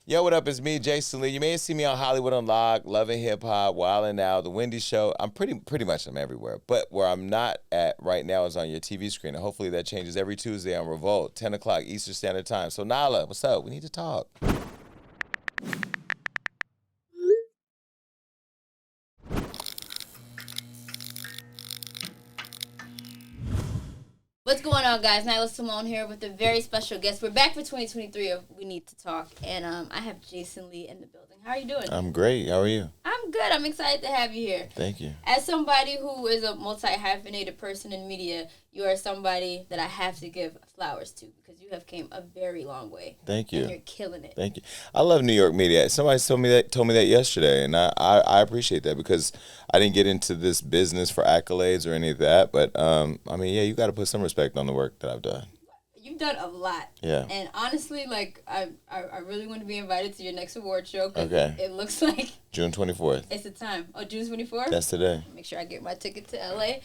Yo, what up? It's me, Jason Lee. You may see me on Hollywood Unlocked, Loving Hip Hop, Wild 'N Out, The Wendy Show. I'm pretty much I'm everywhere. But where I'm not at right now is on your TV screen. And hopefully that changes every Tuesday on Revolt, 10 o'clock Eastern Standard Time. So Nyla, what's up? We need to talk. What's going on, guys? Nyla Symone here with a very special guest. We're back for 2023 of We Need to Talk, and I have Jason Lee in the building. How are you doing? I'm great. How are you? I'm good. I'm excited to have you here. Thank you. As somebody who is a multi-hyphenated person in media, you are somebody that I have to give flowers to because you have came a very long way. Thank you. And you're killing it. Thank you. I love New York media. Somebody told me that yesterday, and I appreciate that because I didn't get into this business for accolades or any of that. But I mean, yeah, you got to put some respect on the work that I've done. You've done a lot. Yeah. And honestly, like I really want to be invited to your next award show. Okay. It looks like June 24th. it's the time. Oh, June 24th. That's today. Make sure I get my ticket to LA.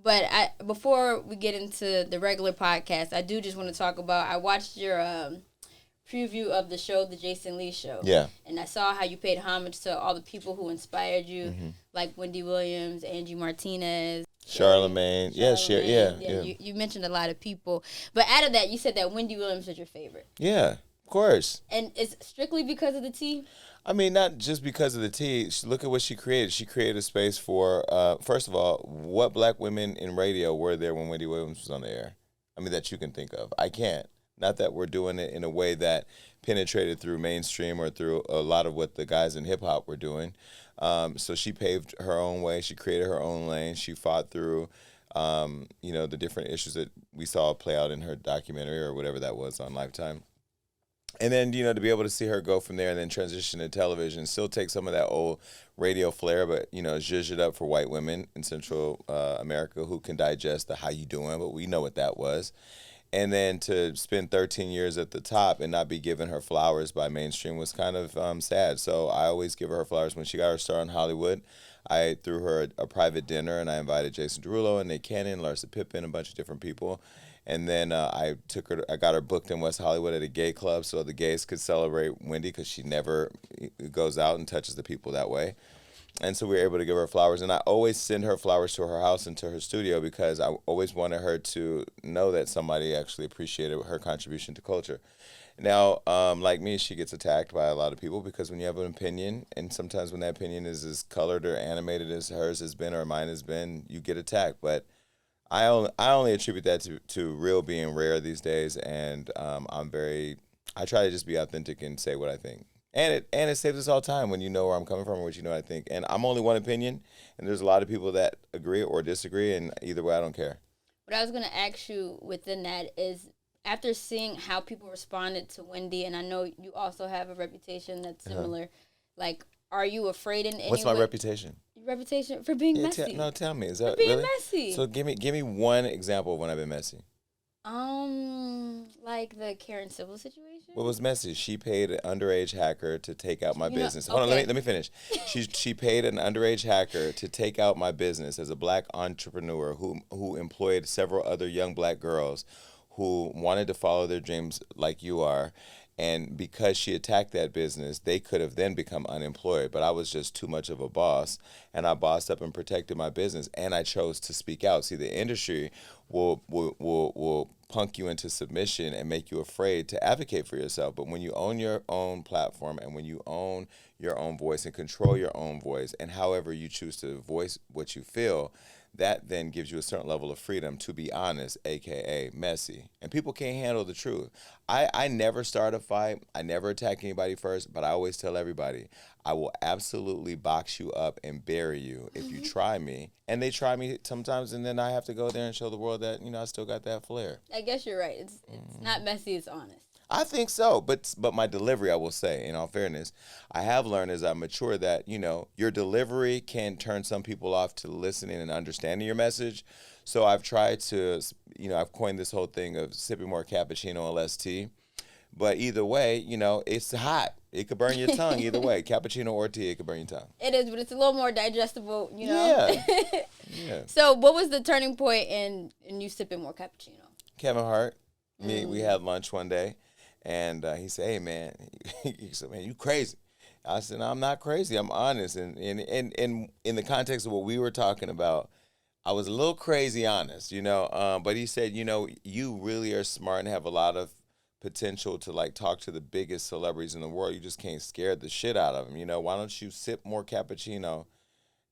But before we get into the regular podcast, I do just want to talk about. I watched your preview of the show, the Jason Lee Show. Yeah. And I saw how you paid homage to all the people who inspired you, like Wendy Williams, Angie Martinez. Charlemagne. Yeah. You mentioned a lot of people. But out of that, you said that Wendy Williams was your favorite. Yeah, of course. And it's strictly because of the tea? I mean, not just because of the tea. Look at what she created. She created a space for, first of all, what black women in radio were there when Wendy Williams was on the air? I mean, that you can think of. I can't. Not that we're doing it in a way that penetrated through mainstream or through a lot of what the guys in hip-hop were doing. So she paved her own way. She created her own lane. She fought through, the different issues that we saw play out in her documentary or whatever that was on Lifetime. And then, to be able to see her go from there and then transition to television, still take some of that old radio flair, but, zhuzh it up for white women in Central America who can digest the how you doing, but we know what that was. And then to spend 13 years at the top and not be given her flowers by mainstream was kind of sad. So I always give her flowers. When she got her start in Hollywood, I threw her a private dinner, and I invited Jason Derulo and Nick Cannon, Larsa Pippen, a bunch of different people. And then I got her booked in West Hollywood at a gay club so the gays could celebrate Wendy because she never goes out and touches the people that way. And so we were able to give her flowers. And I always send her flowers to her house and to her studio because I always wanted her to know that somebody actually appreciated her contribution to culture. Now, like me, she gets attacked by a lot of people because when you have an opinion, and sometimes when that opinion is as colored or animated as hers has been or mine has been, you get attacked. But I only attribute that to real being rare these days. And I try to just be authentic and say what I think. And it saves us all time when you know where I'm coming from or what you know I think. And I'm only one opinion, and there's a lot of people that agree or disagree, and either way, I don't care. What I was going to ask you within that is, after seeing how people responded to Wendy, and I know you also have a reputation that's similar, like, are you afraid in any way? What's my reputation? Reputation for being messy. Tell me. Is that for being really? messy. So give me one example of when I've been messy. Like the Karen Civil situation. What was messy? She paid an underage hacker to take out my business. Hold on, let me finish. She paid an underage hacker to take out my business as a black entrepreneur who employed several other young black girls who wanted to follow their dreams like you are. And because she attacked that business, they could have then become unemployed. But I was just too much of a boss, and I bossed up and protected my business, and I chose to speak out. See, the industry will punk you into submission and make you afraid to advocate for yourself. But when you own your own platform and when you own your own voice and control your own voice, and however you choose to voice what you feel, that then gives you a certain level of freedom to be honest, a.k.a. messy. And people can't handle the truth. I never start a fight. I never attack anybody first, but I always tell everybody, I will absolutely box you up and bury you if you try me. And they try me sometimes, and then I have to go there and show the world that, I still got that flair. I guess you're right. It's not messy, it's honest. I think so, but my delivery, I will say, in all fairness, I have learned as I mature that, your delivery can turn some people off to listening and understanding your message. So I've tried to, I've coined this whole thing of sipping more cappuccino and less tea. But either way, it's hot. It could burn your tongue either way. Cappuccino or tea, it could burn your tongue. It is, but it's a little more digestible, Yeah. Yeah. So what was the turning point in you sipping more cappuccino? Kevin Hart, we had lunch one day. And he said, "Hey man," he said, "Man, you crazy." I said, "No, I'm not crazy. I'm honest." And in the context of what we were talking about, I was a little crazy honest, you know. But he said, "You know, you really are smart and have a lot of potential to like talk to the biggest celebrities in the world. You just can't scare the shit out of them. You know, why don't you sip more cappuccino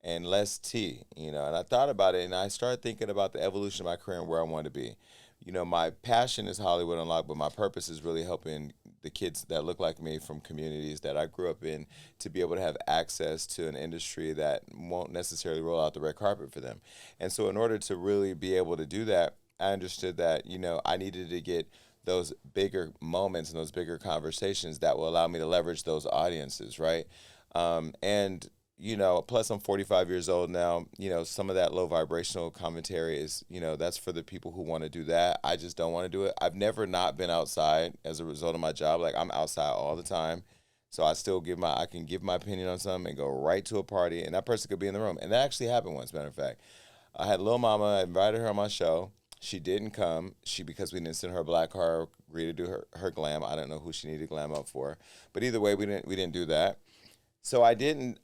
and less tea?" You know, and I thought about it, and I started thinking about the evolution of my career and where I want to be. You know, my passion is Hollywood Unlocked, but my purpose is really helping the kids that look like me from communities that I grew up in to be able to have access to an industry that won't necessarily roll out the red carpet for them. And so, in order to really be able to do that, I understood that, you know, I needed to get those bigger moments and those bigger conversations that will allow me to leverage those audiences, right? And you know, plus I'm 45 years old now. You know, some of that low vibrational commentary is, you know, that's for the people who want to do that. I just don't want to do it. I've never not been outside as a result of my job. Like I'm outside all the time. So I can give my opinion on something and go right to a party, and that person could be in the room. And that actually happened once, matter of fact. I had Lil Mama, I invited her on my show. She didn't come. Because we didn't send her a black car, agree to do her glam. I don't know who she needed to glam up for. But either way, we didn't do that. So I didn't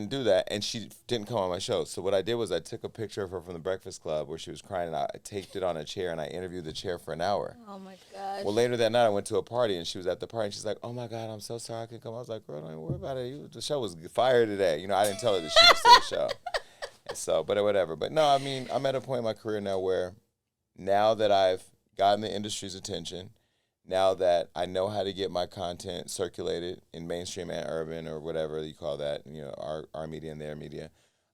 do that, and she didn't come on my show. So what I did was I took a picture of her from the Breakfast Club where she was crying, and I taped it on a chair, and I interviewed the chair for an hour. Oh my gosh. Well, later that night I went to a party, and she was at the party, and she's like, "Oh my God, I'm so sorry I couldn't come." I was like, "Girl, don't even worry about it. The show was fire today." You know, I didn't tell her that she was still the show. And so, but whatever. But no, I mean, I'm at a point in my career now where now that I've gotten the industry's attention, now that I know how to get my content circulated in mainstream and urban or whatever you call that, you know, our media and their media.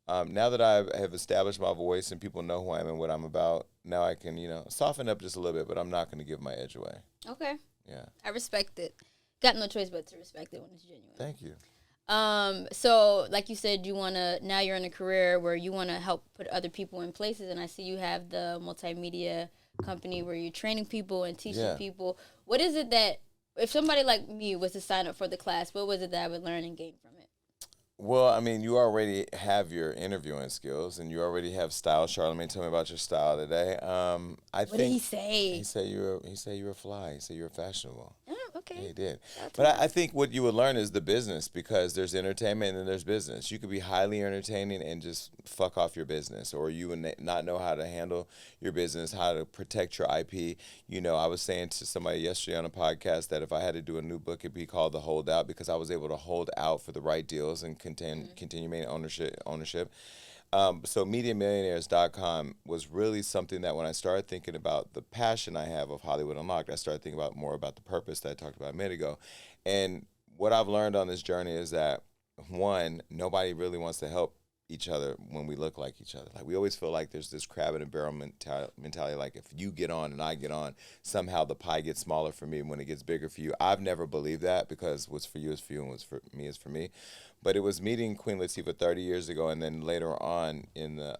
Now that I have established my voice and people know who I am and what I'm about, now I can, you know, soften up just a little bit, but I'm not going to give my edge away. Okay. Yeah. I respect it. Got no choice but to respect it when it's genuine. Thank you. So like you said, now you're in a career where you want to help put other people in places, and I see you have the multimedia company where you're training people and teaching people. What is it that, if somebody like me was to sign up for the class, what was it that I would learn and gain from it? Well, I mean, you already have your interviewing skills, and you already have style. Charlamagne, tell me about your style today. What did he say? He said you were fly. He said you were fashionable. Oh, okay. Yeah, he did. But I think what you would learn is the business, because there's entertainment and then there's business. You could be highly entertaining and just fuck off your business, or you would not know how to handle your business, how to protect your IP. You know, I was saying to somebody yesterday on a podcast that if I had to do a new book, it'd be called The Holdout, because I was able to hold out for the right deals and continue maintaining ownership. So MediaMillionaires.com was really something that when I started thinking about the passion I have of Hollywood Unlocked, I started thinking about more about the purpose that I talked about a minute ago. And what I've learned on this journey is that, one, nobody really wants to help each other when we look like each other. Like, we always feel like there's this crab in a barrel mentality. Like, if you get on and I get on, somehow the pie gets smaller for me when it gets bigger for you. I've never believed that, because what's for you is for you and what's for me is for me. But it was meeting Queen Latifah 30 years ago, and then later on in the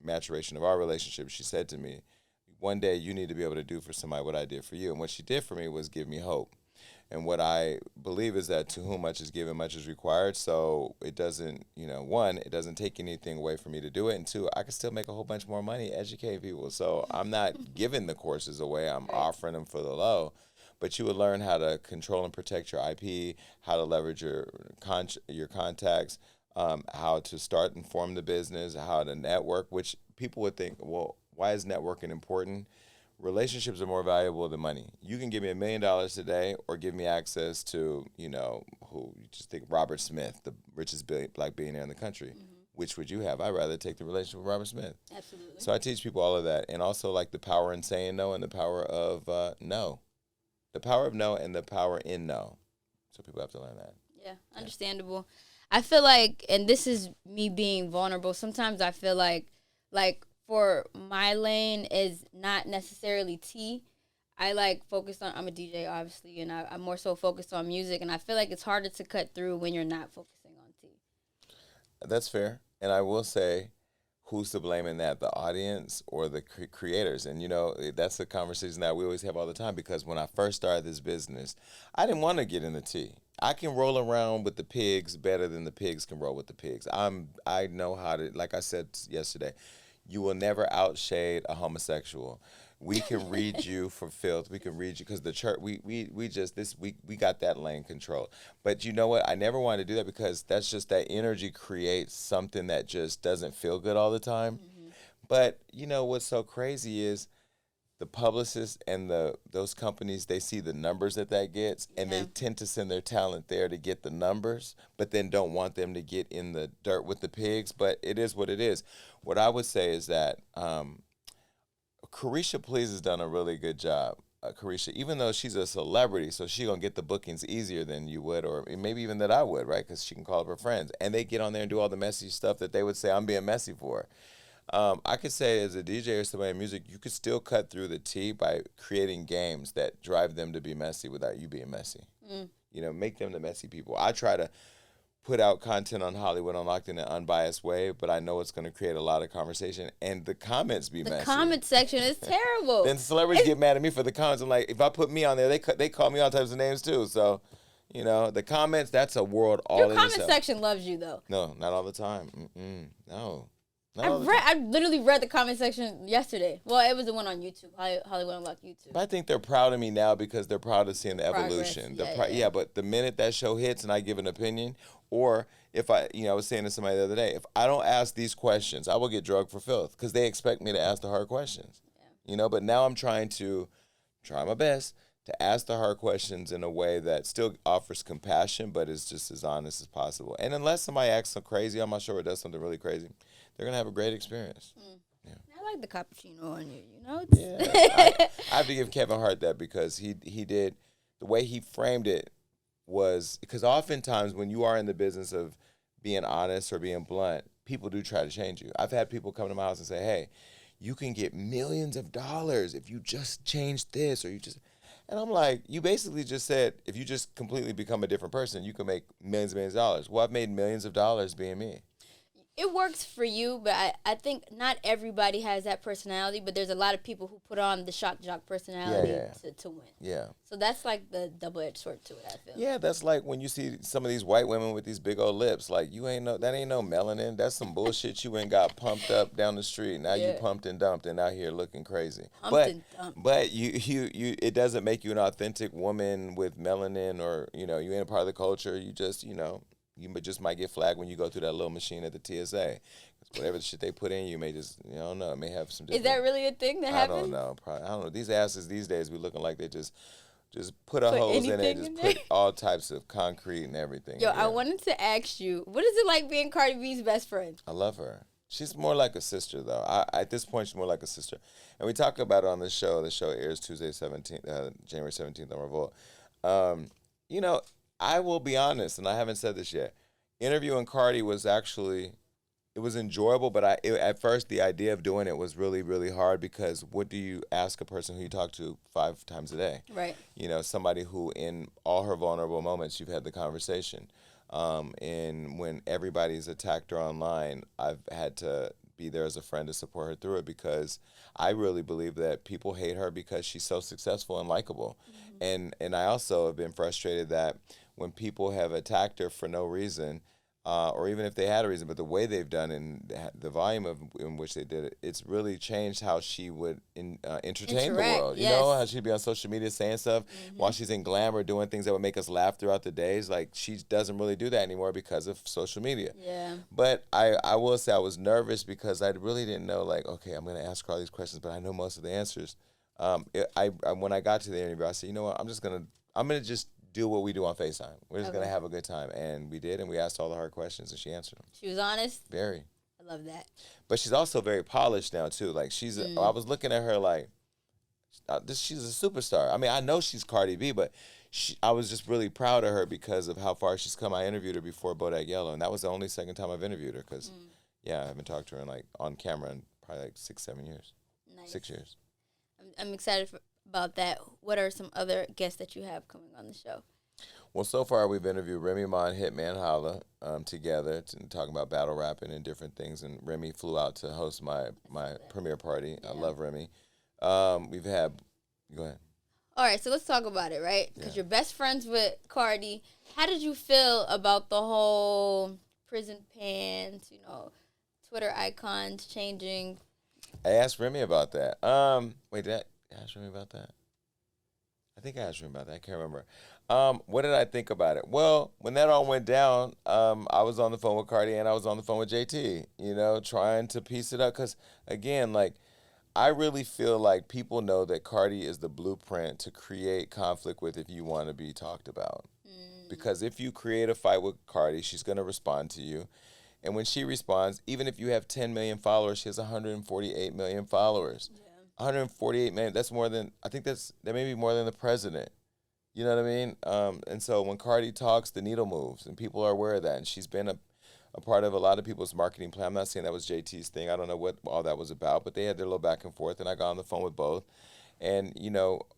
maturation of our relationship, she said to me, "One day you need to be able to do for somebody what I did for you." And what she did for me was give me hope. And what I believe is that to whom much is given, much is required. So it doesn't, you know, one, it doesn't take anything away from me to do it. And two, I can still make a whole bunch more money educating people. So I'm not giving the courses away. I'm offering them for the low. But you would learn how to control and protect your IP, how to leverage your contacts, how to start and form the business, how to network, which people would think, well, why is networking important? Relationships are more valuable than money. You can give me $1 million today, or give me access to, you know, who you just think Robert Smith, the richest black billionaire in the country. Mm-hmm. Which would you have? I'd rather take the relationship with Robert Smith. Absolutely. So I teach people all of that, and also like the power in saying no and the power of no. The power of no and the power in no. So people have to learn that. Yeah, understandable. I feel like, and this is me being vulnerable, sometimes I feel like for my lane is not necessarily tea. I focused on, I'm a DJ obviously, and I'm more so focused on music, and I feel like it's harder to cut through when you're not focusing on tea. That's fair. And I will say, who's to blame in that, the audience or the creators? And, you know, that's a conversation that we always have all the time, because when I first started this business, I didn't want to get in the tea. I can roll around with the pigs better than the pigs can roll with the pigs. I know how to, like I said yesterday, you will never outshade a homosexual. We can read you for filth. We can read you because the church. We just this we got that lane controlled. But you know what? I never wanted to do that because that's just that energy creates something that just doesn't feel good all the time. But you know what's so crazy is the publicists and those companies, they see the numbers that gets, and they tend to send their talent there to get the numbers, but then don't want them to get in the dirt with the pigs. But it is what it is. What I would say is that Carisha Please has done a really good job. Carisha, even though she's a celebrity, so she gonna get the bookings easier than you would, or maybe even that I would, right? Because she can call up her friends, and they get on there and do all the messy stuff that they would say I'm being messy for. I could say as a DJ or somebody in music, you could still cut through the tea by creating games that drive them to be messy without you being messy. You know, make them the messy people. I try to put out content on Hollywood Unlocked in an unbiased way, but I know it's going to create a lot of conversation, and the comments be messy. The comment section is terrible. Then celebrities get mad at me for the comments. I'm like, if I put me on there, they call me all types of names too. So, you know, the comments, that's a world all in itself. Your comment section loves you, though. No, not all the time. No. I literally read the comment section yesterday. Well, it was the one on YouTube, Hollywood Unlocked YouTube. But I think they're proud of me now because they're proud of seeing the evolution. But the minute that show hits and I give an opinion, or if I was saying to somebody the other day, if I don't ask these questions, I will get drugged for filth because they expect me to ask the hard questions. Yeah. You know, but now I'm trying my best to ask the hard questions in a way that still offers compassion, but is just as honest as possible. And unless somebody acts so crazy on my show or does something really crazy, they're going to have a great experience. Yeah. I like the cappuccino on you, you know? I have to give Kevin Hart that because he did, the way he framed it was, because oftentimes when you are in the business of being honest or being blunt, people do try to change you. I've had people come to my house and say, hey, you can get millions of dollars if you just change this, or you just... And I'm like, you basically just said, if you just completely become a different person, you can make millions and millions of dollars. Well, I've made millions of dollars being me. It works for you, but I think not everybody has that personality, but there's a lot of people who put on the shock jock personality to win. Yeah. So that's like the double-edged sword to it, I feel. Yeah, that's like when you see some of these white women with these big old lips, like that ain't no melanin. That's some bullshit you ain't got pumped up down the street. Now you pumped and dumped and out here looking crazy. But you it doesn't make you an authentic woman with melanin, or you ain't a part of the culture. You just, you just might get flagged when you go through that little machine at the TSA. Whatever the shit they put in, you may just, I don't know, it may have some different... Is that really a thing that happens? I don't know. Probably, I don't know. These asses these days be looking like they just put a hose in it, just put all types of concrete and everything. Yo, I wanted to ask you, what is it like being Cardi B's best friend? I love her. She's more like a sister, though. At this point, she's more like a sister. And we talk about it on the show. The show airs January 17th on Revolt. I will be honest, and I haven't said this yet. Interviewing Cardi was actually, it was enjoyable, but at first the idea of doing it was really, really hard because what do you ask a person who you talk to 5 times a day? Right. Somebody who in all her vulnerable moments you've had the conversation. And when everybody's attacked her online, I've had to be there as a friend to support her through it because I really believe that people hate her because she's so successful and likable. Mm-hmm. And I also have been frustrated that when people have attacked her for no reason, or even if they had a reason, but the way they've done and the volume in which they did it, it's really changed how she would entertain the world. You know, how she'd be on social media saying stuff while she's in glamour, doing things that would make us laugh throughout the days. Like, she doesn't really do that anymore because of social media. Yeah. But I will say I was nervous because I really didn't know, like, okay, I'm going to ask her all these questions, but I know most of the answers. When I got to the interview, I said, you know what, I'm going to just do what we do on FaceTime. We're just going to have a good time. And we did, and we asked all the hard questions, and she answered them. She was honest? Very. I love that. But she's also very polished now, too. Like, I was looking at her like, she's a superstar. I mean, I know she's Cardi B, but I was just really proud of her because of how far she's come. I interviewed her before Bodak Yellow, and that was the only second time I've interviewed her because, I haven't talked to her on camera in probably like 6-7 years. Nice. 6 years. I'm excited about that. What are some other guests that you have coming on the show? Well, so far we've interviewed Remy Ma and Hitman Holla together talking about battle rapping and different things. And Remy flew out to host my premiere party. Yeah. I love Remy. We've had, go ahead. All right, so let's talk about it, right? Because you're best friends with Cardi. How did you feel about the whole prison pants, Twitter icons changing? I asked Remy about that. Ask me about that. I think I asked you about that. I can't remember. What did I think about it? Well, when that all went down, I was on the phone with Cardi and I was on the phone with JT, trying to piece it up. Because, again, like, I really feel like people know that Cardi is the blueprint to create conflict with if you want to be talked about. Because if you create a fight with Cardi, she's going to respond to you. And when she responds, even if you have 10 million followers, she has 148 million followers. 148 million. That's more than, I think that may be more than the president. You know what I mean? And so when Cardi talks, the needle moves, and people are aware of that. And she's been a part of a lot of people's marketing plan. I'm not saying that was JT's thing. I don't know what all that was about, but they had their little back and forth, and I got on the phone with both. And,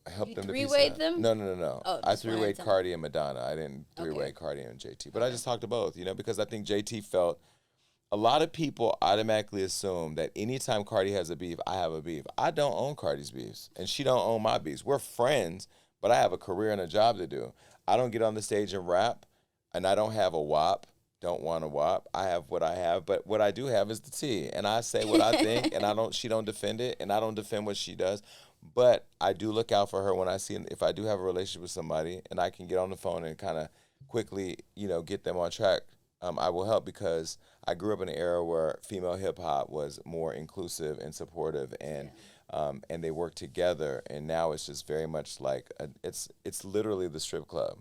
helped them to piece three-wayed it them? No. Oh, I just one three-wayed at a time. Cardi and Madonna. I didn't three-way Okay. Cardi and JT. But I just talked to both, because I think JT felt a lot of people automatically assume that anytime Cardi has a beef, I have a beef. I don't own Cardi's beefs, and she don't own my beefs. We're friends, but I have a career and a job to do. I don't get on the stage and rap, and I don't have a WAP. Don't want a WAP. I have what I have, but what I do have is the tea, and I say what I think, and I don't. She don't defend it, and I don't defend what she does. But I do look out for her when I see if I do have a relationship with somebody, and I can get on the phone and kind of quickly, get them on track. I will help because I grew up in an era where female hip hop was more inclusive and supportive, and they worked together. And now it's just very much like it's literally the strip club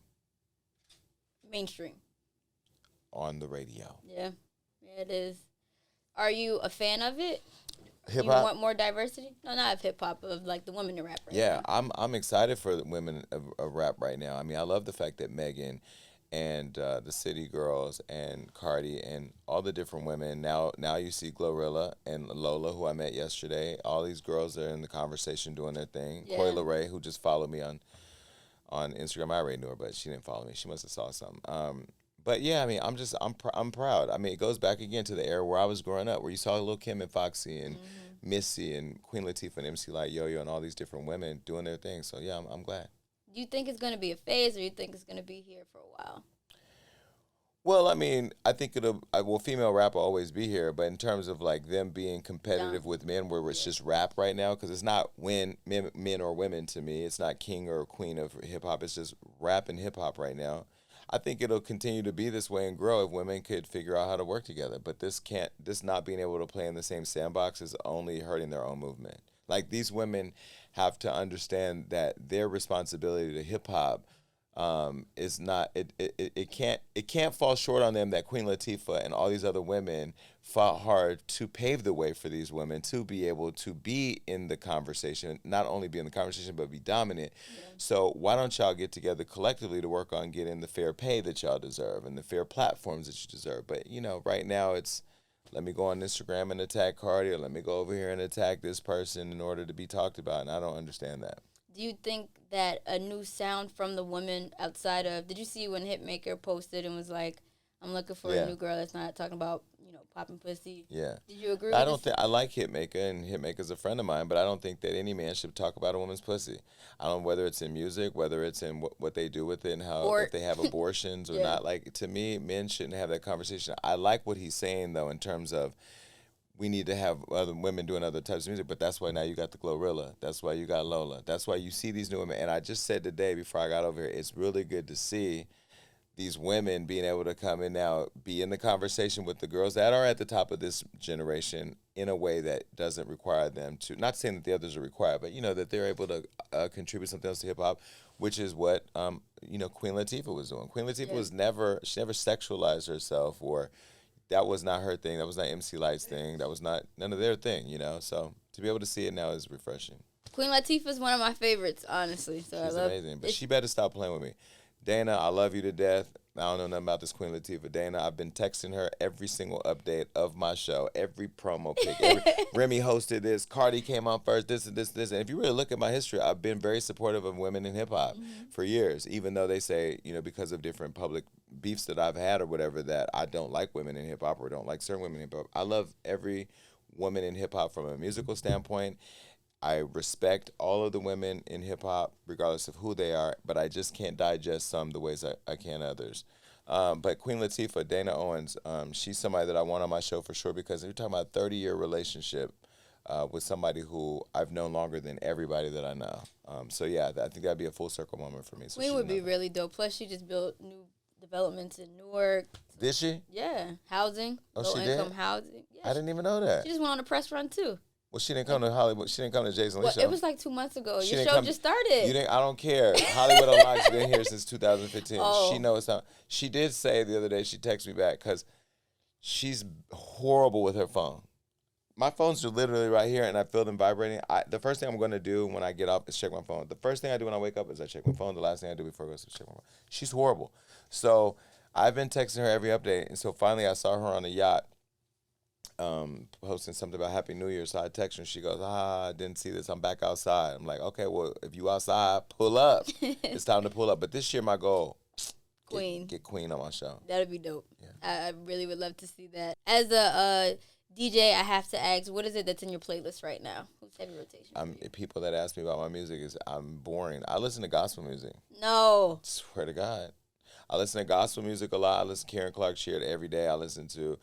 Mainstream. on the radio. Yeah. Yeah, it is. Are you a fan of it? Hip You hop. want more diversity? No, not of hip hop, of like the women to rap right Yeah, now. I'm excited for the women of rap right now. I mean, I love the fact that Megan and the City Girls and Cardi and all the different women. Now you see Glorilla and Lola, who I met yesterday. All these girls are in the conversation doing their thing. Yeah. Coi Leray, who just followed me on Instagram. I already knew her, but she didn't follow me. She must have saw something. But yeah, I mean, I'm proud. I mean, it goes back again to the era where I was growing up, where you saw Lil Kim and Foxy and Missy and Queen Latifah and MC Light Yo-Yo and all these different women doing their thing. So yeah, I'm glad. Do you think it's going to be a phase, or you think it's going to be here for a while? Well, I mean, I think female rap will always be here, but in terms of like them being competitive with men, where it's just rap right now, because it's not men or women to me. It's not king or queen of hip hop. It's just rap and hip hop right now. I think it'll continue to be this way and grow if women could figure out how to work together. But this not being able to play in the same sandbox is only hurting their own movement. Like, these women have to understand that their responsibility to hip hop is not it can't fall short on them that Queen Latifah and all these other women fought hard to pave the way for these women to be able to be in the conversation, not only be in the conversation but be dominant. So why don't y'all get together collectively to work on getting the fair pay that y'all deserve and the fair platforms that you deserve? But right now it's, let me go on Instagram and attack Cardi, or let me go over here and attack this person in order to be talked about, and I don't understand that. Do you think that a new sound from the women outside of, did you see when Hitmaker posted and was like, I'm looking for Yeah. a new girl that's not talking about, popping pussy? Yeah. Did you agree I with don't this? think I like Hitmaker, and Hitmaker's a friend of mine, but I don't think that any man should talk about a woman's pussy. I don't know whether it's in music, whether it's in what they do with it, and how Or- if they have abortions or Yeah. not. Like, to me, men shouldn't have that conversation. I like what he's saying though, in terms of we need to have other women doing other types of music, but that's why now you got the Glorilla. That's why you got Lola. That's why you see these new women. And I just said today before I got over here, it's really good to see these women being able to come in now, be in the conversation with the girls that are at the top of this generation in a way that doesn't require them to, not saying that the others are required, but that they're able to contribute something else to hip hop, which is what Queen Latifah was doing. Queen Latifah Yeah. she never sexualized herself, or that was not her thing. That was not MC Light's thing. That was not none of their thing. So to be able to see it now is refreshing. Queen Latifah is one of my favorites, honestly. So She's I love amazing, but it's- she better stop playing with me. Dana, I love you to death. I don't know nothing about this Queen Latifah. Dana, I've been texting her every single update of my show, every promo pic. Remy hosted this. Cardi came on first. This and this and this. And if you really look at my history, I've been very supportive of women in hip hop for years. Even though they say, because of different public beefs that I've had or whatever, that I don't like women in hip hop or don't like certain women in hip hop. I love every woman in hip hop from a musical standpoint. I respect all of the women in hip hop, regardless of who they are, but I just can't digest some the ways I can others. But Queen Latifah, Dana Owens, she's somebody that I want on my show for sure, because we're talking about a 30-year relationship with somebody who I've known longer than everybody that I know. So yeah, I think that'd be a full circle moment for me. So Queen would be really dope. Plus, she just built new developments in Newark. Did she? Yeah, housing, low income housing. Yeah, I didn't even know that. She just went on a press run too. Well, she didn't come to Hollywood. She didn't come to Jason Lee's show. It was like 2 months ago. Your show just started. You didn't. I don't care. Hollywood Unlocked's been here since 2015. Oh. She knows how. She did say the other day. She texted me back because she's horrible with her phone. My phones are literally right here, and I feel them vibrating. The first thing I'm going to do when I get up is check my phone. The first thing I do when I wake up is I check my phone. The last thing I do before I go to check my phone. She's horrible. So I've been texting her every update, and so finally I saw her on a yacht posting something about Happy New Year. So I text her, and she goes, I didn't see this. I'm back outside. I'm like, okay, well, if you outside, pull up. It's time to pull up. But this year my goal, Queen. Get Queen on my show. That would be dope. Yeah. I really would love to see that. As a DJ, I have to ask, what is it that's in your playlist right now? Who's heavy rotation? People that ask me about my music I'm boring. I listen to gospel music. No. Swear to God. I listen to gospel music a lot. I listen to Karen Clark Sheard every day. I listen to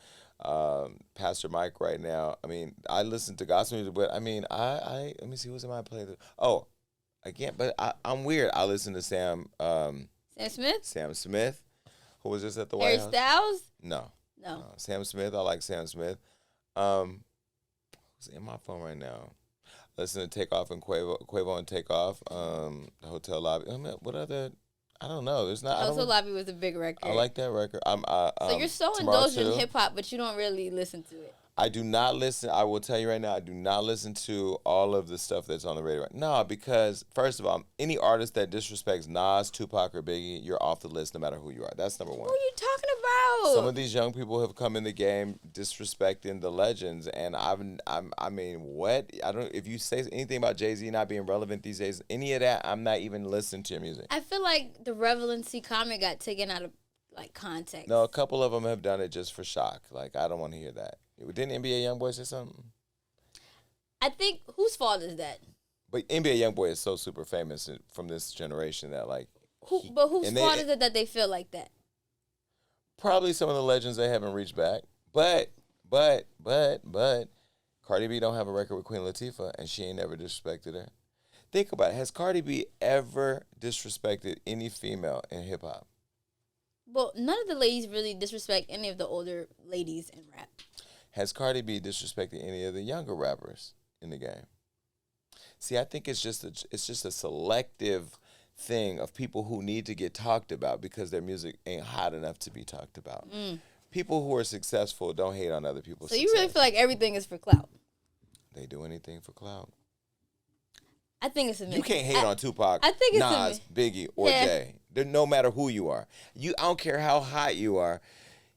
Pastor Mike right now. I mean, I listen to gospel music, but I mean, I let me see what's in my playlist. Oh, again, but I'm weird. I listen to Sam Smith? Sam Smith, who was just at the White House. Harry Styles? No. Sam Smith. I like Sam Smith. Who's in my phone right now? Listen to Takeoff and Quavo and Takeoff. The Hotel Lobby. I mean, what other? I don't know. There's not. Hotel Lobby was a big record. I like that record. So you're so indulged in hip hop, but you don't really listen to it. I do not listen. I will tell you right now, I do not listen to all of the stuff that's on the radio. No, because first of all, any artist that disrespects Nas, Tupac, or Biggie, you're off the list no matter who you are. That's number one. What are you talking about? Some of these young people have come in the game disrespecting the legends, and I mean, what? I don't. If you say anything about Jay-Z not being relevant these days, any of that, I'm not even listening to your music. I feel like the relevancy comment got taken out of context. No, a couple of them have done it just for shock. Like, I don't want to hear that. Didn't NBA YoungBoy say something? I think, whose fault is that? But NBA YoungBoy is so super famous from this generation that whose fault is it that they feel like that? Probably some of the legends they haven't reached back. But Cardi B don't have a record with Queen Latifah, and she ain't never disrespected her. Think about it. Has Cardi B ever disrespected any female in hip hop? Well, none of the ladies really disrespect any of the older ladies in rap. Has Cardi B disrespected any of the younger rappers in the game? See, I think it's just a selective thing of people who need to get talked about because their music ain't hot enough to be talked about. People who are successful don't hate on other people's success. So you really feel like everything is for clout? They do anything for clout. I think it's a mix. You can't hate on Tupac, I think it's Nas, Biggie, or Jay. No matter who you are. I don't care how hot you are.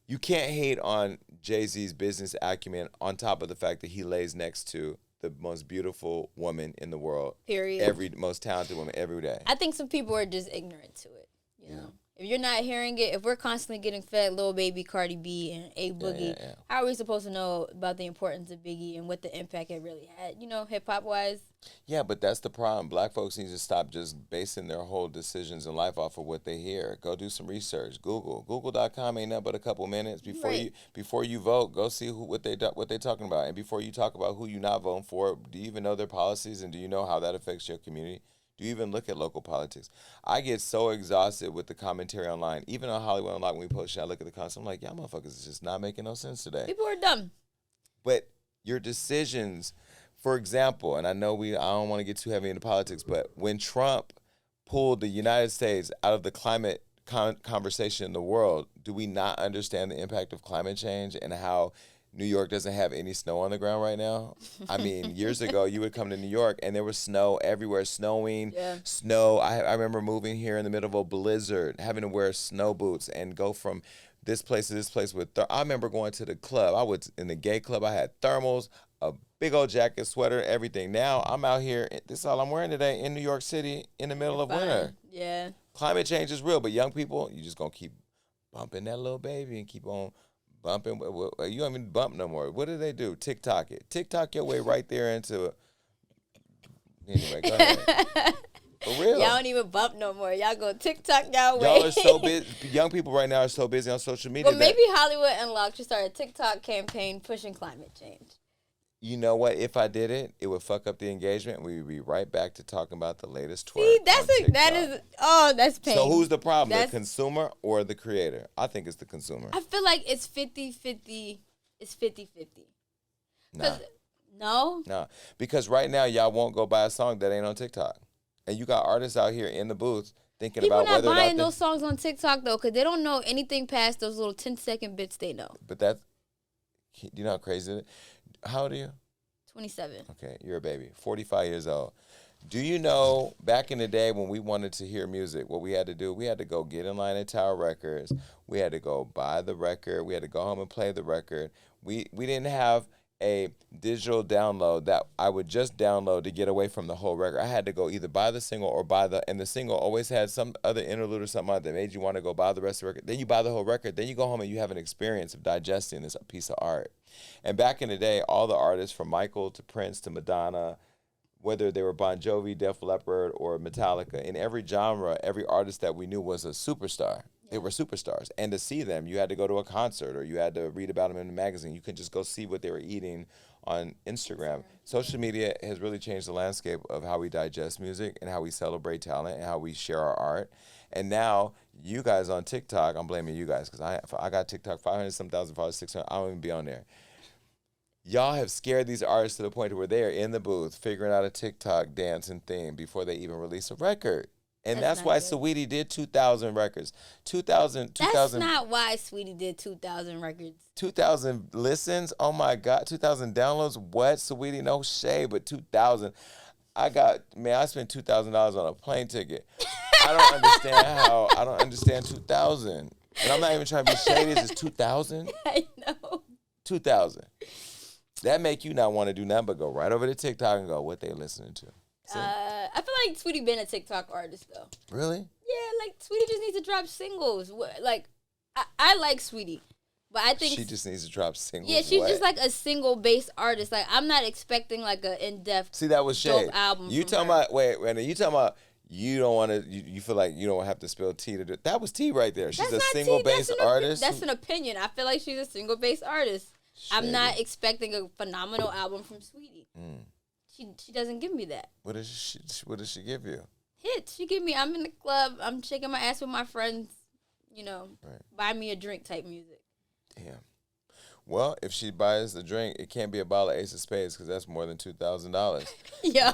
You can't hate on Jay-Z's business acumen on top of the fact that he lays next to the most beautiful woman in the world. Period. Most talented woman every day. I think some people are just ignorant to it. You know? If you're not hearing it, if we're constantly getting fed Lil Baby, Cardi B, and A Boogie, how are we supposed to know about the importance of Biggie and what the impact it really had, hip-hop-wise? Yeah, but that's the problem. Black folks need to stop just basing their whole decisions in life off of what they hear. Go do some research. Google.com ain't nothing but a couple minutes. Before you vote, go see what they're talking about. And before you talk about who you're not voting for, do you even know their policies and do you know how that affects your community? Do you even look at local politics? I get so exhausted with the commentary online. Even on Hollywood Unlocked, when we post shit, I look at the comments. I'm like, y'all motherfuckers is just not making no sense today. People are dumb. But your decisions, for example, and I don't want to get too heavy into politics, but when Trump pulled the United States out of the climate conversation in the world, do we not understand the impact of climate change and how New York doesn't have any snow on the ground right now? I mean, years ago, you would come to New York, and there was snow everywhere, snow. I remember moving here in the middle of a blizzard, having to wear snow boots and go from this place to this place. I remember going to the club. I was in the gay club. I had thermals, a big old jacket, sweater, everything. Now, I'm out here. This is all I'm wearing today in New York City in the middle of winter. Yeah. Climate change is real, but young people, you just going to keep bumping that little baby and keep on bumping. You don't even bump no more. What do they do? TikTok it. TikTok your way right there into it. Anyway, go ahead. For real. Y'all don't even bump no more. Y'all go TikTok y'all way. Y'all are so busy. Young people right now are so busy on social media. But maybe Hollywood Unlocked should start a TikTok campaign pushing climate change. You know what? If I did it, it would fuck up the engagement. We would be right back to talking about the latest twerk. See, that's pain. So who's the problem? That's, the consumer or the creator? I think it's the consumer. I feel like it's 50-50. It's 50-50. Nah. No? No. Because right now, y'all won't go buy a song that ain't on TikTok. And you got artists out here in the booth thinking People about whether or not... People not buying those songs on TikTok, though, because they don't know anything past those little 10-second bits they know. But that's... Do you know how crazy it is? How old are you? 27. Okay, you're a baby. 45 years old. Do you know, back in the day when we wanted to hear music, what we had to do? We had to go get in line at Tower Records. We had to go buy the record. We had to go home and play the record. We didn't have a digital download that I would just download to get away from the whole record. I had to go either buy the single or and the single always had some other interlude or something that made you want to go buy the rest of the record. Then you buy the whole record. Then you go home and you have an experience of digesting this piece of art. And back in the day, all the artists from Michael to Prince to Madonna, whether they were Bon Jovi, Def Leppard, or Metallica, in every genre, every artist that we knew was a superstar. They were superstars. And to see them, you had to go to a concert or you had to read about them in a magazine. You couldn't just go see what they were eating on Instagram. Social media has really changed the landscape of how we digest music and how we celebrate talent and how we share our art. And now, you guys on TikTok, I'm blaming you guys because I got TikTok 500-some thousand followers, 600. I don't even be on there. Y'all have scared these artists to the point where they are in the booth figuring out a TikTok dance and theme before they even release a record. And that's why Saweetie did 2,000 records. 2,000. That's not why Saweetie did 2,000 records. 2,000 listens? Oh, my God. 2,000 downloads? What? Saweetie, no shade, but 2,000. I spent $2,000 on a plane ticket. I don't understand 2,000. And I'm not even trying to be shady. Is it 2,000? I know. 2,000. That make you not want to do nothing but go right over to TikTok and go, what they listening to? I feel like Saweetie been a TikTok artist, though. Really? Yeah, like, Saweetie just needs to drop singles. Like, I like Saweetie, but I think... She just needs to drop singles. Yeah, she's just like a single-based artist. Like, I'm not expecting, like, an in-depth See, that was shade. dope album You talking her. about... Wait, you talking about... You don't want to. You feel like you don't have to spill tea to do. That was tea right there. She's That's a single based artist. That's an opinion. I feel like she's a single based artist. Shady. I'm not expecting a phenomenal album from Saweetie. She doesn't give me that. What does she give you? Hits. She give me. I'm in the club. I'm shaking my ass with my friends. You know, right. Buy me a drink type music. Damn. Well, if she buys the drink, it can't be a bottle of Ace of Spades because that's more than $2,000. Yo.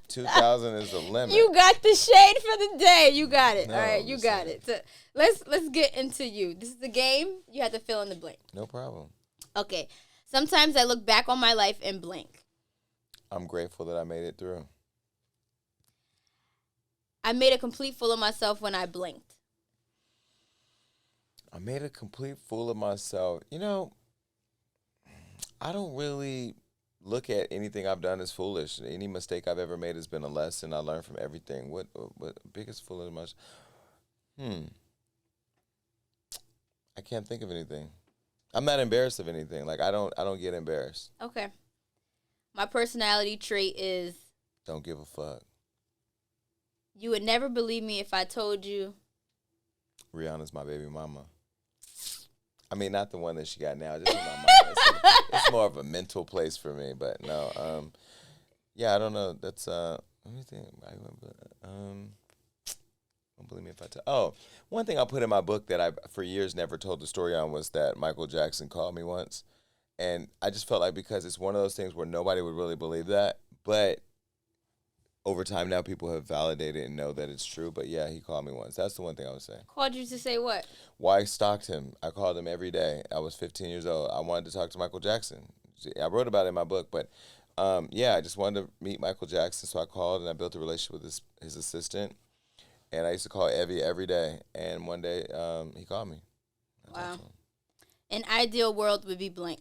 2,000 is the limit. You got the shade for the day. You got it. No, all right, you got it. So let's get into you. This is the game. You have to fill in the blank. No problem. Okay. Sometimes I look back on my life and blank. I'm grateful that I made it through. I made a complete fool of myself when I blinked. I made a complete fool of myself. You know, I don't really look at anything I've done as foolish. Any mistake I've ever made has been a lesson. I learned from everything. What biggest fool of myself? I can't think of anything. I'm not embarrassed of anything. Like I don't get embarrassed. Okay. My personality trait is don't give a fuck. You would never believe me if I told you Rihanna's my baby mama. I mean, not the one that she got now, just in my mind. It's more of a mental place for me, but no. Yeah, I don't know. That's let me think. Don't believe me if I tell. Oh, one thing I put in my book that I for years never told the story on was that Michael Jackson called me once, and I just felt like because it's one of those things where nobody would really believe that, but over time now people have validated and know that it's true. But yeah, he called me once. That's the one thing I would say. Called you to say what? Why I stalked him. I called him every day. I was 15 years old. I wanted to talk to Michael Jackson. I wrote about it in my book, but yeah, I just wanted to meet Michael Jackson, so I called and I built a relationship with his assistant. And I used to call Evie every day. And one day he called me. Wow. An ideal world would be blank.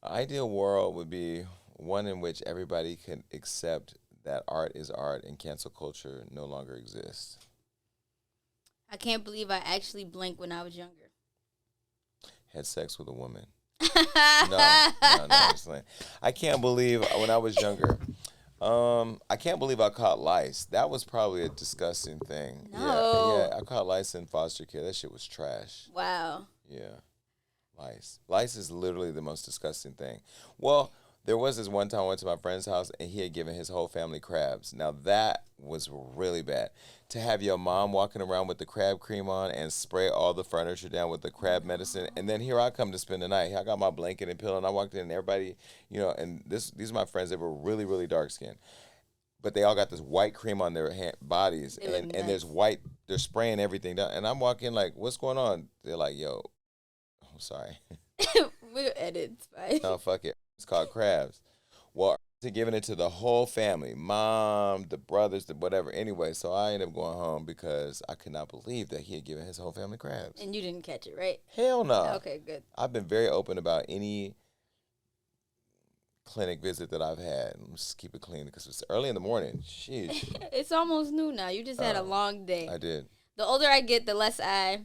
An ideal world would be one in which everybody can accept that art is art and cancel culture no longer exists. I can't believe I actually blinked when I was younger. Had sex with a woman. No, honestly. I can't believe when I was younger. I can't believe I caught lice. That was probably a disgusting thing. No. Yeah, I caught lice in foster care. That shit was trash. Wow. Yeah. Lice. Lice is literally the most disgusting thing. Well, there was this one time I went to my friend's house and he had given his whole family crabs. Now that was really bad. To have your mom walking around with the crab cream on and spray all the furniture down with the crab medicine, and then here I come to spend the night. I got my blanket and pillow, and I walked in, and everybody, and these are my friends. They were really, really dark skinned, but they all got this white cream on their bodies, and there's white. They're spraying everything down, and I'm walking like, "What's going on?" They're like, "Yo, I'm sorry." We'll edit. It's fine. No, fuck it. It's called crabs. Well, to giving it to the whole family, mom, the brothers, the whatever. Anyway, so I ended up going home because I could not believe that he had given his whole family crabs. And you didn't catch it, right? Hell no. Okay, good. I've been very open about any clinic visit that I've had. Let's just keep it clean because it's early in the morning. Sheesh. It's almost noon now. You just had a long day. I did. The older I get, the less I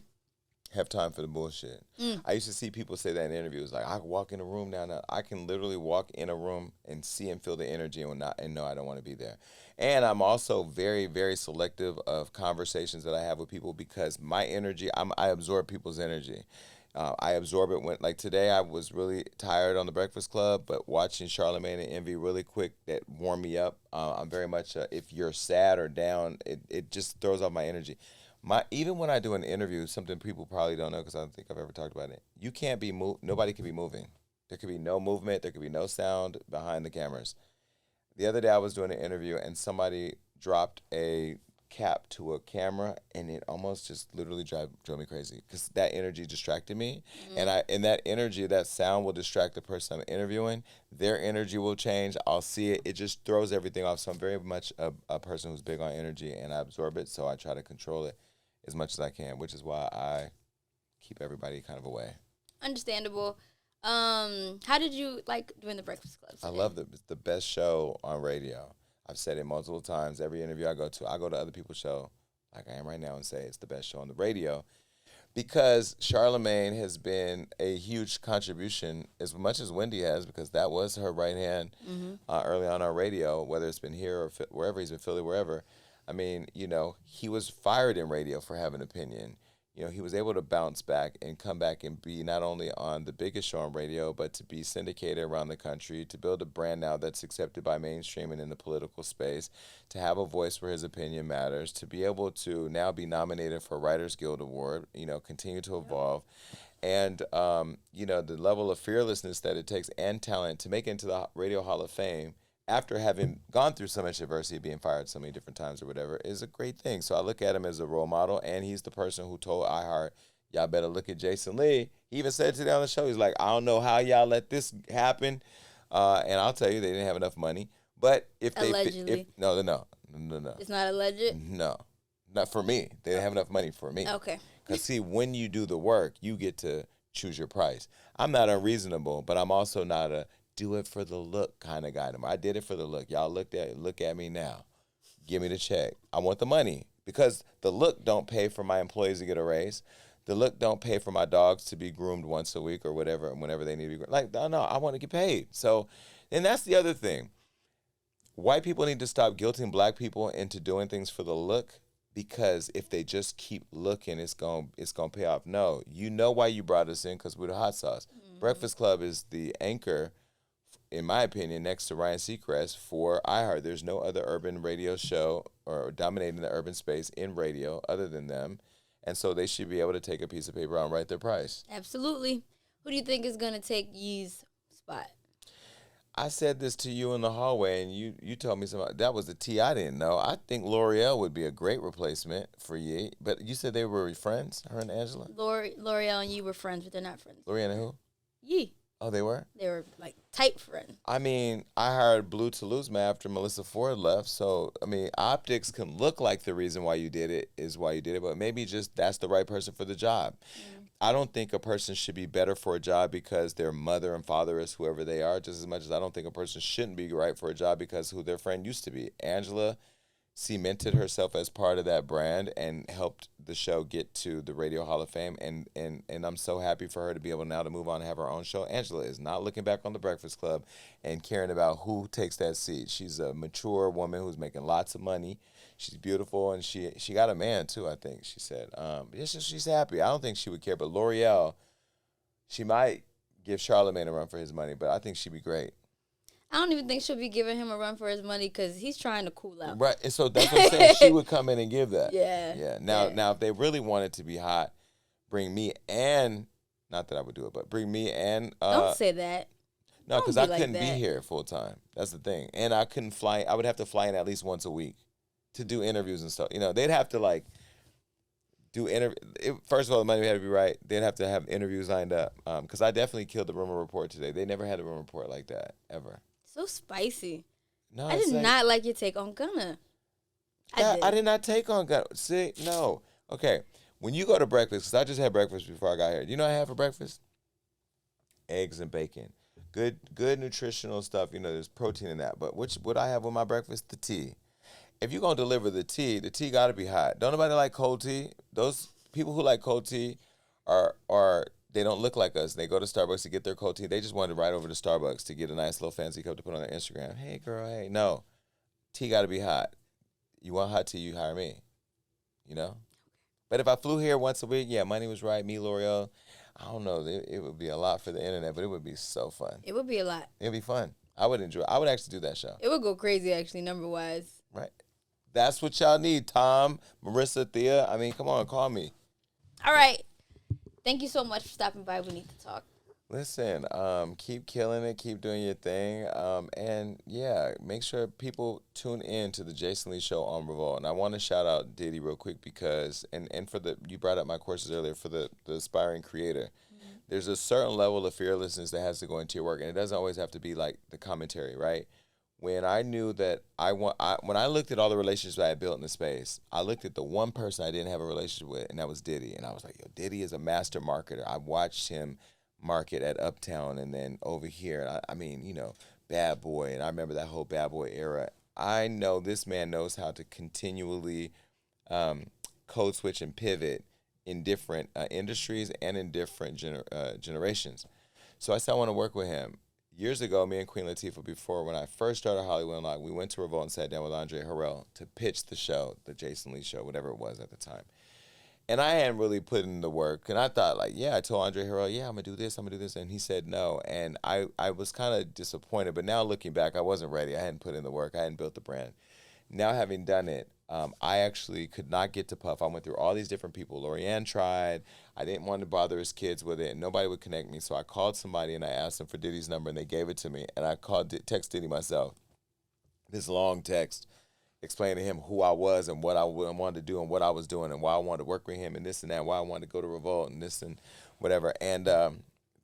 have time for the bullshit. I used to see people say that in interviews, like, I can walk in a room now. I can literally walk in a room and see and feel the energy and know I don't want to be there. And I'm also very, very selective of conversations that I have with people because my energy, I absorb people's energy. I absorb it when, like today, I was really tired on the Breakfast Club, but watching Charlamagne and Envy really quick, that warmed me up. I'm very much, if you're sad or down, it just throws off my energy. Even when I do an interview, something people probably don't know because I don't think I've ever talked about it. You can't be nobody can be moving. There could be no movement. There could be no sound behind the cameras. The other day I was doing an interview and somebody dropped a cap to a camera and it almost just literally drove me crazy because that energy distracted me. And that energy, that sound will distract the person I'm interviewing. Their energy will change. I'll see it. It just throws everything off. So I'm very much a person who's big on energy and I absorb it. So I try to control it as much as I can, which is why I keep everybody kind of away. Understandable. How did you like doing the Breakfast Club today? I love it's the best show on radio. I've said it multiple times. Every interview I go to other people's show, like I am right now, and say it's the best show on the radio. Because Charlamagne has been a huge contribution, as much as Wendy has, because that was her right hand early on our radio, whether it's been here or wherever he's been, Philly, wherever. I mean, he was fired in radio for having an opinion. He was able to bounce back and come back and be not only on the biggest show on radio, but to be syndicated around the country, to build a brand now that's accepted by mainstream and in the political space, to have a voice where his opinion matters, to be able to now be nominated for a Writers Guild Award, continue to evolve. And, the level of fearlessness that it takes and talent to make it into the Radio Hall of Fame after having gone through so much adversity, being fired so many different times or whatever, is a great thing. So I look at him as a role model, and he's the person who told iHeart, y'all better look at Jason Lee. He even said today on the show, he's like, I don't know how y'all let this happen. And I'll tell you, they didn't have enough money. But if they... Allegedly. No. It's not alleged? No. Not for me. They didn't have enough money for me. Okay. Because, see, when you do the work, you get to choose your price. I'm not unreasonable, but I'm also not a do it for the look kind of guy. I did it for the look. Y'all look at me now. Give me the check. I want the money because the look don't pay for my employees to get a raise. The look don't pay for my dogs to be groomed once a week or whatever, whenever they need to be groomed. Like, no, I want to get paid. So, and that's the other thing. White people need to stop guilting black people into doing things for the look, because if they just keep looking, it's gonna pay off. No, you know why you brought us in, because we're the hot sauce. Breakfast Club is the anchor, in my opinion, next to Ryan Seacrest for iHeart. There's no other urban radio show or dominating the urban space in radio other than them. And so they should be able to take a piece of paper out and write their price. Absolutely. Who do you think is going to take Yee's spot? I said this to you in the hallway, and you told me something. That was the tea I didn't know. I think L'Oreal would be a great replacement for Yee. But you said they were friends, her and Angela? L'Oreal and Yee were friends, but they're not friends. L'Oreal and who? Yee. Oh, they were? They were, like, tight friends. I mean, I hired Blue to lose me after Melissa Ford left. So, I mean, optics can look like the reason why you did it is why you did it. But maybe just that's the right person for the job. I don't think a person should be better for a job because their mother and father is whoever they are, just as much as I don't think a person shouldn't be right for a job because who their friend used to be. Angela cemented herself as part of that brand and helped the show get to the Radio Hall of Fame, and I'm so happy for her to be able now to move on and have her own show. Angela is not looking back on the Breakfast Club and caring about who takes that seat. She's a mature woman who's making lots of money. She's beautiful, and she got a man too, I think she said. She's happy. I don't think she would care, but L'Oreal, She might give Charlamagne a run for his money, but I think she'd be great. I don't even think she'll be giving him a run for his money because he's trying to cool out. Right, and so that's what I'm saying. She would come in and give that. Yeah. Yeah. Now, if they really wanted to be hot, bring me and not that I would do it, but bring me and Don't say that. no, because Don't I be like couldn't be that. here full time. That's the thing, and I couldn't fly. I would have to fly in at least once a week to do interviews and stuff. You know, they'd have to like do first of all, the money had to be right. They'd have to have interviews lined up. Because I definitely killed the rumor report today. They never had a rumor report like that ever. So spicy. No, I did not like your take on Gunna. I did not take on Gunna. See, no. Okay, when you go to breakfast, because I just had breakfast before I got here. You know what I had for breakfast? Eggs and bacon. Good nutritional stuff. You know, there's protein in that. But what I have with my breakfast? The tea. If you're going to deliver the tea got to be hot. Don't nobody like cold tea? Those people who like cold tea are they don't look like us. They go to Starbucks to get their cold tea. They just wanted to ride over to Starbucks to get a nice little fancy cup to put on their Instagram. Hey, girl, hey. No. Tea got to be hot. You want hot tea, you hire me. You know? But if I flew here once a week, yeah, money was right. Me, L'Oreal. I don't know. It would be a lot for the internet, but it would be so fun. It would be a lot. It would be fun. I would enjoy it. I would actually do that show. It would go crazy, actually, number-wise. Right. That's what y'all need, Tom, Marissa, Thea. I mean, come on, call me. All right. Thank you so much for stopping by. We need to talk. Listen, keep killing it, keep doing your thing, and yeah, make sure people tune in to the Jason Lee Show on Revolt. And I want to shout out Diddy real quick because, and for you brought up my courses earlier for the aspiring creator. Mm-hmm. There's a certain level of fearlessness that has to go into your work, and it doesn't always have to be like the commentary, right? When I knew that when I looked at all the relationships I had built in the space, I looked at the one person I didn't have a relationship with, and that was Diddy. And I was like, yo, Diddy is a master marketer. I watched him market at Uptown and then over here. I mean, you know, Bad Boy. And I remember that whole Bad Boy era. I know this man knows how to continually code switch and pivot in different industries and in different generations. So I said I want to work with him. Years ago, me and Queen Latifah, before when I first started Hollywood Unlocked, we went to Revolt and sat down with Andre Harrell to pitch the show, the Jason Lee Show, whatever it was at the time. And I hadn't really put in the work. And I thought, like, yeah, I told Andre Harrell, yeah, I'm going to do this. And he said no. And I was kind of disappointed. But now looking back, I wasn't ready. I hadn't put in the work. I hadn't built the brand. Now having done it, I actually could not get to Puff. I went through all these different people. Lorianne tried. I didn't want to bother his kids with it. And nobody would connect me. So I called somebody and I asked them for Diddy's number. And they gave it to me. And I text Diddy myself. This long text explaining to him who I was and what I wanted to do and what I was doing and why I wanted to work with him and this and that, why I wanted to go to Revolt and this and whatever. And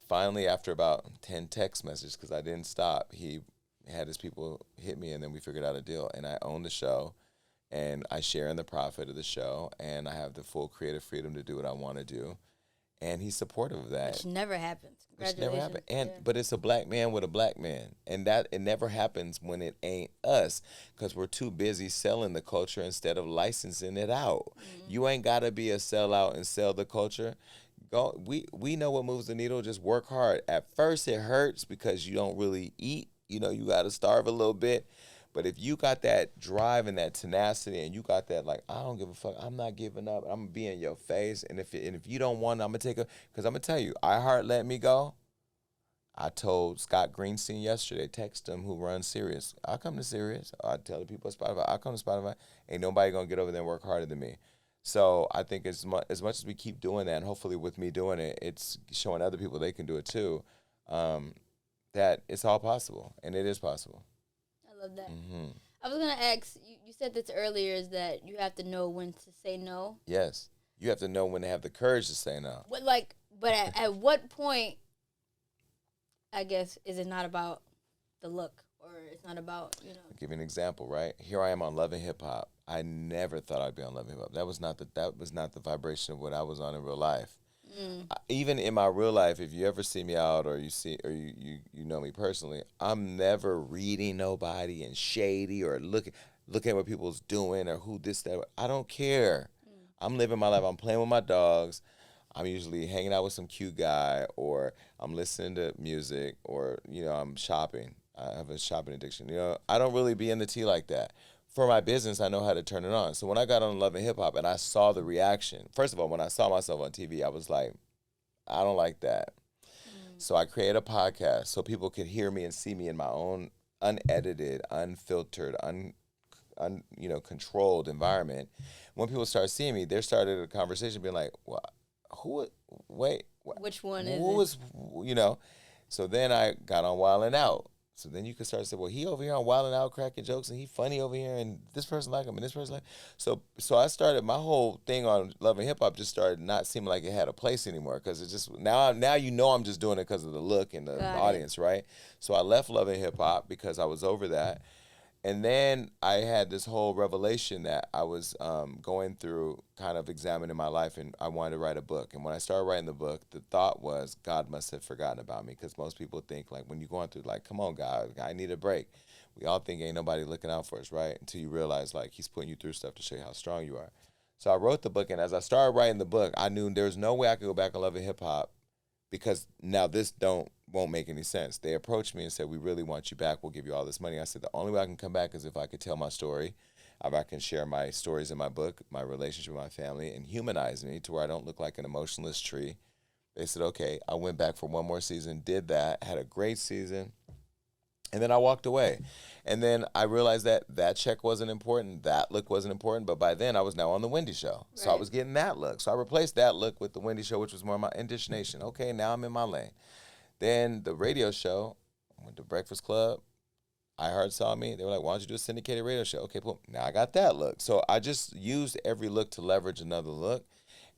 finally, after about 10 text messages, because I didn't stop, he had his people hit me and then we figured out a deal. And I own the show and I share in the profit of the show and I have the full creative freedom to do what I want to do. And he's supportive of that. Which never happens. Which never happened. But it's a black man with a black man. And that it never happens when it ain't us because we're too busy selling the culture instead of licensing it out. Mm-hmm. You ain't got to be a sellout and sell the culture. We know what moves the needle. Just work hard. At first it hurts because you don't really eat. You know, you got to starve a little bit. But if you got that drive and that tenacity and you got that, like, I don't give a fuck, I'm not giving up, I'm going to be in your face. And if you don't want it, I'm going to take because I'm going to tell you, iHeart let me go. I told Scott Greenstein yesterday, text him who runs Sirius. I'll come to Sirius. I tell the people at Spotify, I'll come to Spotify. Ain't nobody going to get over there and work harder than me. So I think as much as we keep doing that, and hopefully with me doing it, it's showing other people they can do it too, that it's all possible. And it is possible. I love that. Mm-hmm. I was going to ask, you said this earlier, is that you have to know when to say no. Yes. You have to know when to have the courage to say no. But at what point, I guess, is it not about the look or it's not about, you know. I'll give you an example, right? Here I am on Love and Hip Hop. I never thought I'd be on Love and Hip Hop. That was not the vibration of what I was on in real life. Even in my real life, if you ever see me out or you know me personally, I'm never reading nobody and shady or looking at what people's doing or who this, that. I don't care. I'm living my life. I'm playing with my dogs. I'm usually hanging out with some cute guy or I'm listening to music or, you know, I'm shopping. I have a shopping addiction. You know, I don't really be in the tea like that. For my business, I know how to turn it on. So when I got on Love and Hip Hop and I saw the reaction, first of all, when I saw myself on TV, I was like, I don't like that. So I created a podcast so people could hear me and see me in my own unedited, unfiltered, controlled environment. When people started seeing me, there started a conversation being like, "Well, who? Wait, Which one is who it? was, you know?" So then I got on Wild 'N Out. So then you could start to say, well, he over here on Wild 'N Out cracking jokes, and he funny over here, and this person like him, and this person like. So I started my whole thing on Love and Hip Hop just started not seeming like it had a place anymore because it just now I'm just doing it because of the look and the Got it. audience, right? So I left Love and Hip Hop because I was over that. And then I had this whole revelation that I was going through, kind of examining my life, and I wanted to write a book. And when I started writing the book, the thought was God must have forgotten about me, because most people think, like, when you're going through, like, come on, God, I need a break. We all think ain't nobody looking out for us, right? Until you realize, like, he's putting you through stuff to show you how strong you are. So I wrote the book, and as I started writing the book, I knew there was no way I could go back and Love and Hip Hop, because now this won't make any sense. They approached me and said, we really want you back. We'll give you all this money. I said, the only way I can come back is if I could tell my story, if I can share my stories in my book, my relationship with my family, and humanize me to where I don't look like an emotionless tree. They said, okay. I went back for one more season, did that, had a great season, and then I walked away. And then I realized that check wasn't important, that look wasn't important, but by then I was now on the Wendy Show. So I was getting that look. So I replaced that look with the Wendy Show, which was more my Indish Nation. Okay, now I'm in my lane. Then the radio show, went to Breakfast Club, iHeart saw me. They were like, why don't you do a syndicated radio show? Okay, boom. Now I got that look. So I just used every look to leverage another look,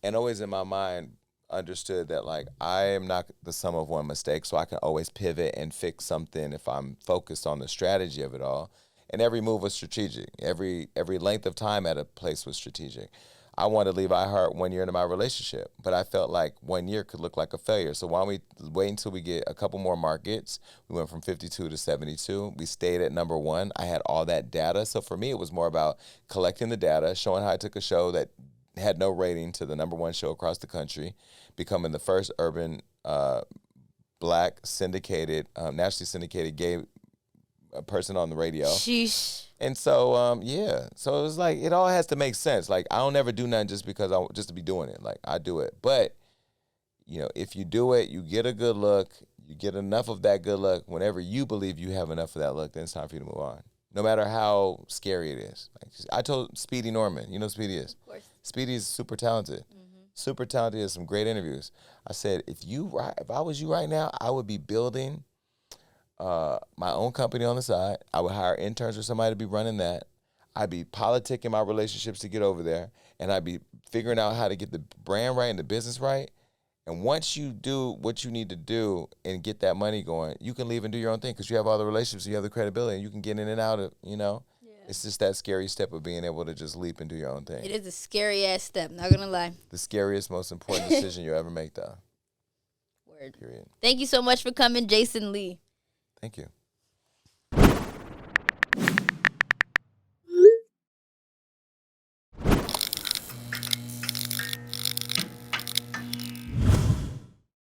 and always in my mind understood that, like, I am not the sum of one mistake, so I can always pivot and fix something if I'm focused on the strategy of it all. And every move was strategic. Every length of time at a place was strategic. I wanted to leave iHeart 1 year into my relationship, but I felt like 1 year could look like a failure. So why don't we wait until we get a couple more markets? We went from 52 to 72. We stayed at number one. I had all that data. So for me, it was more about collecting the data, showing how I took a show that had no rating to the number one show across the country, becoming the first urban black syndicated, nationally syndicated gay person on the radio. Sheesh. And so, so it was like, it all has to make sense. Like, I don't ever do nothing just because just to be doing it. Like, I do it. But, if you do it, you get a good look, you get enough of that good look. Whenever you believe you have enough of that look, then it's time for you to move on. No matter how scary it is. Like, I told Speedy Norman, you know who Speedy is? Of course. Speedy is super talented. Mm-hmm. Super talented, has some great interviews. I said, if I was you right now, I would be building my own company on the side. I would hire interns or somebody to be running that. I'd be politicking my relationships to get over there, and I'd be figuring out how to get the brand right and the business right. And once you do what you need to do and get that money going, you can leave and do your own thing because you have all the relationships, you have the credibility, and you can get in and out of, Yeah. It's just that scary step of being able to just leap and do your own thing. It is a scary ass step, not gonna lie. The scariest, most important decision you'll ever make, though. Word. Period. Thank you so much for coming, Jason Lee. Thank you.